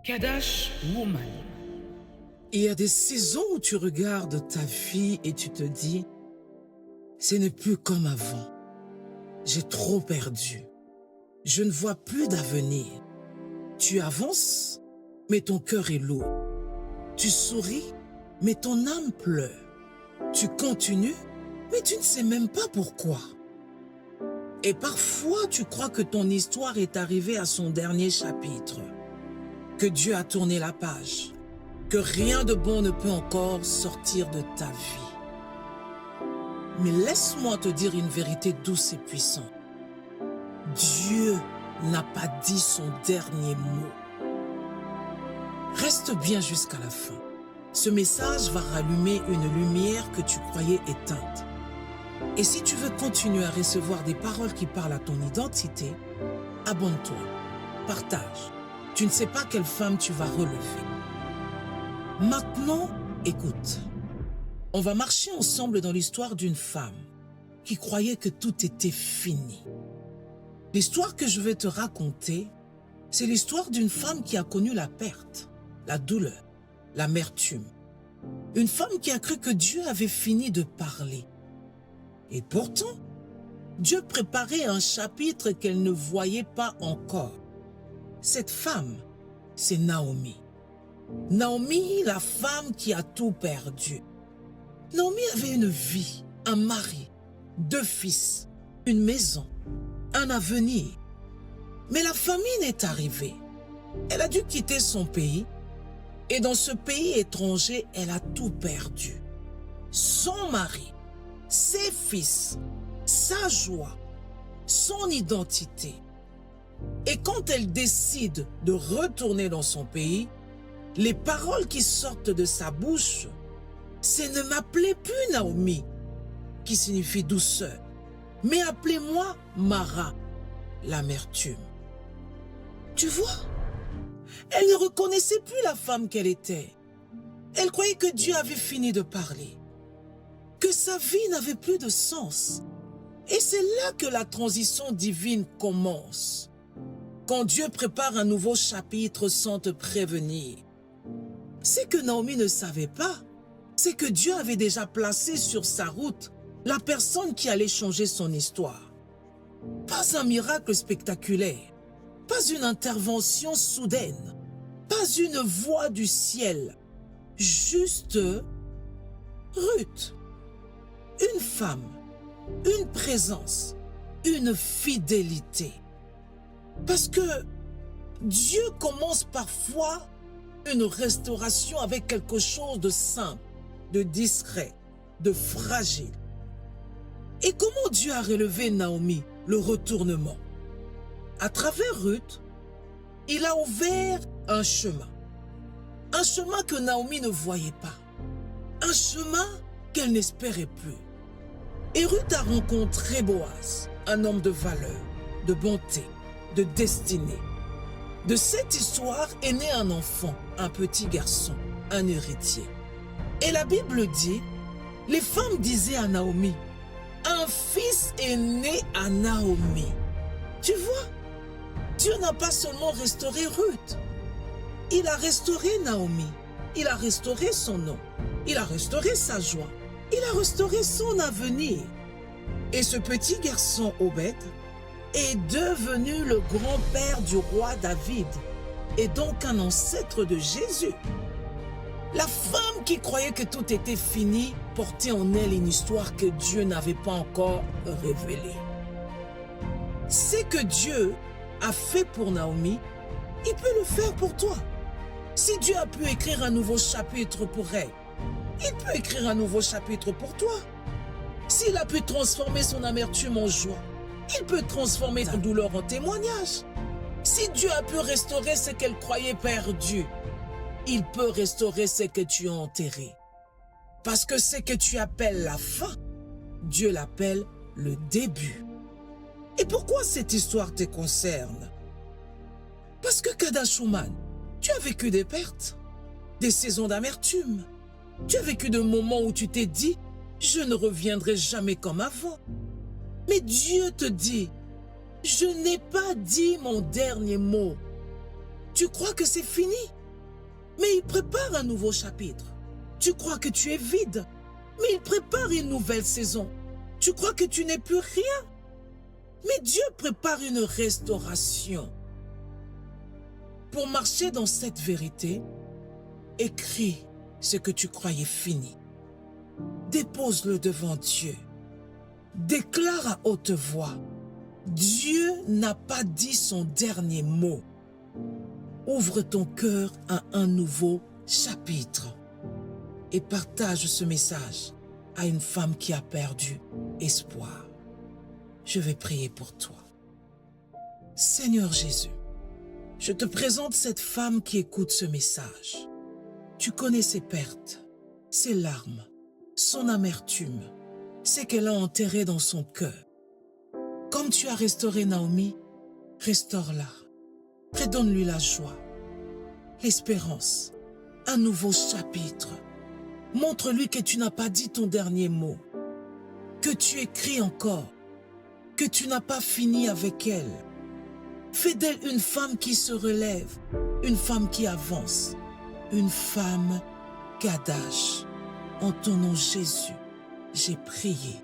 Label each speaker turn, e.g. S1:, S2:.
S1: Kadash Woman.
S2: Il y a des saisons où tu regardes ta vie et tu te dis, ce n'est plus comme avant. J'ai trop perdu. Je ne vois plus d'avenir. Tu avances, mais ton cœur est lourd. Tu souris, mais ton âme pleure. Tu continues, mais tu ne sais même pas pourquoi. Et parfois, tu crois que ton histoire est arrivée à son dernier chapitre, que Dieu a tourné la page, que rien de bon ne peut encore sortir de ta vie. Mais laisse-moi te dire une vérité douce et puissante. Dieu n'a pas dit son dernier mot. Reste bien jusqu'à la fin. Ce message va rallumer une lumière que tu croyais éteinte. Et si tu veux continuer à recevoir des paroles qui parlent à ton identité, abonne-toi, partage. Tu ne sais pas quelle femme tu vas relever. Maintenant, écoute. On va marcher ensemble dans l'histoire d'une femme qui croyait que tout était fini. L'histoire que je vais te raconter, c'est l'histoire d'une femme qui a connu la perte, la douleur, l'amertume. Une femme qui a cru que Dieu avait fini de parler. Et pourtant, Dieu préparait un chapitre qu'elle ne voyait pas encore. Cette femme, c'est Naomi. Naomi, la femme qui a tout perdu. Naomi avait une vie, un mari, 2 fils, une maison, un avenir. Mais la famine est arrivée. Elle a dû quitter son pays. Et dans ce pays étranger, elle a tout perdu. Son mari, ses fils, sa joie, son identité. Et quand elle décide de retourner dans son pays, les paroles qui sortent de sa bouche, c'est ne m'appelez plus Naomi, qui signifie douceur, mais appelez-moi Mara, l'amertume. Tu vois, elle ne reconnaissait plus la femme qu'elle était. Elle croyait que Dieu avait fini de parler, que sa vie n'avait plus de sens. Et c'est là que la transition divine commence. Quand Dieu prépare un nouveau chapitre sans te prévenir. C'est que Naomi ne savait pas, c'est que Dieu avait déjà placé sur sa route la personne qui allait changer son histoire. Pas un miracle spectaculaire, pas une intervention soudaine, pas une voix du ciel, juste Ruth. Une femme, une présence, une fidélité. Parce que Dieu commence parfois une restauration avec quelque chose de simple, de discret, de fragile. Et comment Dieu a relevé Naomi, le retournement? À travers Ruth, il a ouvert un chemin que Naomi ne voyait pas, un chemin qu'elle n'espérait plus. Et Ruth a rencontré Boaz, un homme de valeur, de bonté, de destinée. De cette histoire est né un enfant, un petit garçon, un héritier. Et la Bible dit, les femmes disaient à Naomi, un fils est né à Naomi. Tu vois, Dieu n'a pas seulement restauré Ruth, il a restauré Naomi, il a restauré son nom, il a restauré sa joie, il a restauré son avenir. Et ce petit garçon Obed est devenu le grand-père du roi David et donc un ancêtre de Jésus. La femme qui croyait que tout était fini portait en elle une histoire que Dieu n'avait pas encore révélée. C'est que Dieu a fait pour Naomi, il peut le faire pour toi. Si Dieu a pu écrire un nouveau chapitre pour elle, il peut écrire un nouveau chapitre pour toi. S'il a pu transformer son amertume en joie, il peut transformer ta douleur en témoignage. Si Dieu a pu restaurer ce qu'elle croyait perdu, il peut restaurer ce que tu as enterré. Parce que ce que tu appelles la fin, Dieu l'appelle le début. Et pourquoi cette histoire te concerne? Parce que Kadash Woman, tu as vécu des pertes, des saisons d'amertume. Tu as vécu de moments où tu t'es dit, je ne reviendrai jamais comme avant. Mais Dieu te dit, je n'ai pas dit mon dernier mot. Tu crois que c'est fini, mais il prépare un nouveau chapitre. Tu crois que tu es vide, mais il prépare une nouvelle saison. Tu crois que tu n'es plus rien, mais Dieu prépare une restauration. Pour marcher dans cette vérité, écris ce que tu croyais fini. Dépose-le devant Dieu. Déclare à haute voix, Dieu n'a pas dit son dernier mot. Ouvre ton cœur à un nouveau chapitre et partage ce message à une femme qui a perdu espoir. Je vais prier pour toi. Seigneur Jésus, je te présente cette femme qui écoute ce message. Tu connais ses pertes, ses larmes, son amertume, ce qu'elle a enterré dans son cœur. Comme tu as restauré Naomi, restaure-la. Redonne-lui la joie, l'espérance, un nouveau chapitre. Montre-lui que tu n'as pas dit ton dernier mot, que tu écris encore, que tu n'as pas fini avec elle. Fais d'elle une femme qui se relève, une femme qui avance, une femme Kadash. En ton nom Jésus, j'ai prié.